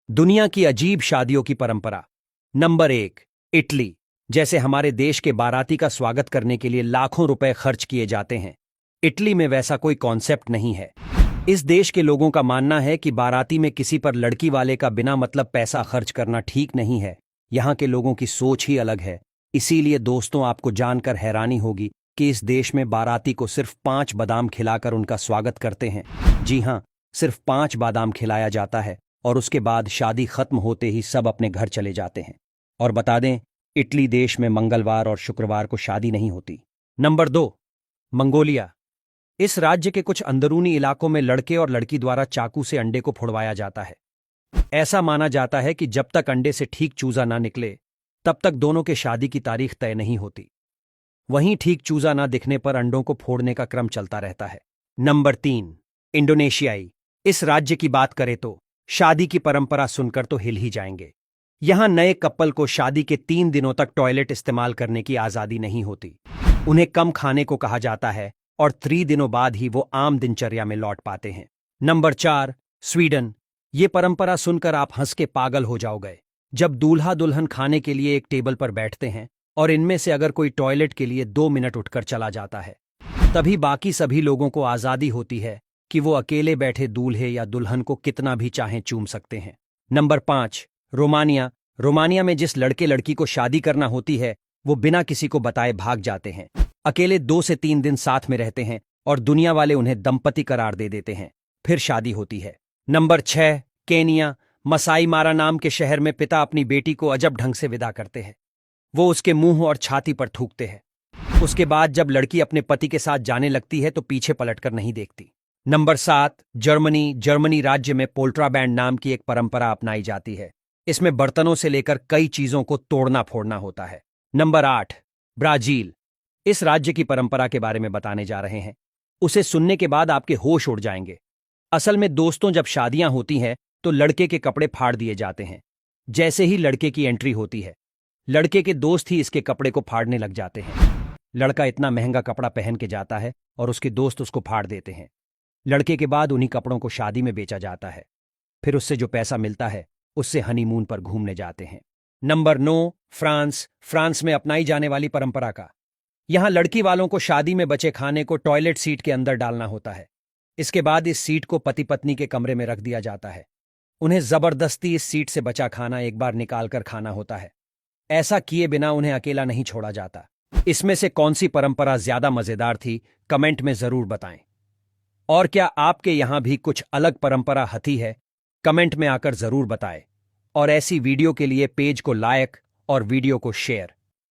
दुनिया की अजीब शादियों की परंपरा। Number 1, Italy. जैसे हमारे देश के बाराती का स्वागत करने के लिए लाखों रुपए खर्च किए जाते हैं, इटली में वैसा कोई कॉन्सेप्ट नहीं है। इस देश के लोगों का मानना है कि बाराती में किसी पर लड़की वाले का बिना मतलब पैसा खर्च करना ठीक नहीं है। यहाँ के लोगों की सोच ही अलग है। इसीलिए दोस्तों, आपको जानकर हैरानी होगी कि इस देश में बाराती को सिर्फ 5 बादाम खिलाकर उनका स्वागत करते हैं। जी हाँ, सिर्फ 5 बादाम खिलाया जाता है और उसके बाद शादी खत्म होते ही सब अपने घर चले जाते हैं। और बता दें, इटली देश में मंगलवार और शुक्रवार को शादी नहीं होती। Number 2, Mongolia. इस राज्य के कुछ अंदरूनी इलाकों में लड़के और लड़की द्वारा चाकू से अंडे को फोड़वाया जाता है। ऐसा माना जाता है कि जब तक अंडे से ठीक चूजा ना निकले, तब तक दोनों के शादी की तारीख तय नहीं होती। वहीं ठीक चूजा ना दिखने पर अंडों को फोड़ने का क्रम चलता रहता है। नंबर 3, इंडोनेशियाई। इस राज्य की बात करें तो शादी की परंपरा सुनकर तो हिल ही जाएंगे। यहां नए कपल को शादी के 3 दिनों तक टॉयलेट इस्तेमाल करने की आजादी नहीं होती। उन्हें कम खाने को कहा जाता है और 3 दिनों बाद ही वो आम दिनचर्या में लौट पाते हैं। Number 4, Sweden. ये परंपरा सुनकर आप हंस के पागल हो जाओगे। जब दूल्हा दुल्हन खाने के लिए एक टेबल पर बैठते हैं और इनमें से अगर कोई टॉयलेट के लिए 2 मिनट उठकर चला जाता है, तभी बाकी सभी लोगों को आजादी होती है कि वो अकेले बैठे दूल्हे या दुल्हन को कितना भी चाहें चूम सकते हैं। Number 5, Romania. रोमानिया में जिस लड़के लड़की को शादी करना होती है, वो बिना किसी को बताए भाग जाते हैं। अकेले 2 से 3 दिन साथ में रहते हैं और दुनिया वाले उन्हें दंपति करार दे देते हैं। फिर शादी होती है। Number 6, Kenya. मसाई मारा नाम के शहर में पिता अपनी बेटी को अजब ढंग से विदा करते हैं। वो उसके मुंह और छाती पर थूकते हैं। उसके बाद जब लड़की अपने पति के साथ जाने लगती है तो पीछे पलटकर नहीं देखती। Number 7, Germany. जर्मनी राज्य में पोल्ट्रा बैंड नाम की एक परंपरा अपनाई जाती है। इसमें बर्तनों से लेकर कई चीजों को तोड़ना फोड़ना होता है। Number 8, Brazil. इस राज्य की परंपरा के बारे में बताने जा रहे हैं। उसे सुनने के बाद आपके होश उड़ जाएंगे। असल में दोस्तों, जब शादियां होती हैं तो लड़के के कपड़े फाड़ दिए जाते हैं। जैसे ही लड़के की एंट्री होती है, लड़के के दोस्त ही इसके कपड़े को फाड़ने लग जाते हैं। लड़का इतना महंगा कपड़ा पहन के जाता है और उसके दोस्त उसको फाड़ देते हैं। लड़के के बाद उन्हीं कपड़ों को शादी में बेचा जाता है। फिर उससे जो पैसा मिलता है, उससे हनीमून पर घूमने जाते हैं। Number 9, France. फ्रांस में अपनाई जाने वाली परंपरा का। यहां लड़की वालों को शादी में बचे खाने को टॉयलेट सीट के अंदर डालना होता है। इसके बाद इस सीट को पति पत्नी के कमरे में रख दिया जाता है। उन्हें जबरदस्ती इस सीट से बचा खाना एक बार निकालकर खाना होता है। ऐसा किए बिना उन्हें अकेला नहीं छोड़ा जाता। इसमें से कौन सी परंपरा ज्यादा मजेदार थी, कमेंट में जरूर बताएं। और क्या आपके यहां भी कुछ अलग परंपरा हती है? कमेंट में आकर जरूर बताएं। और ऐसी वीडियो के लिए पेज को लाइक और वीडियो को शेयर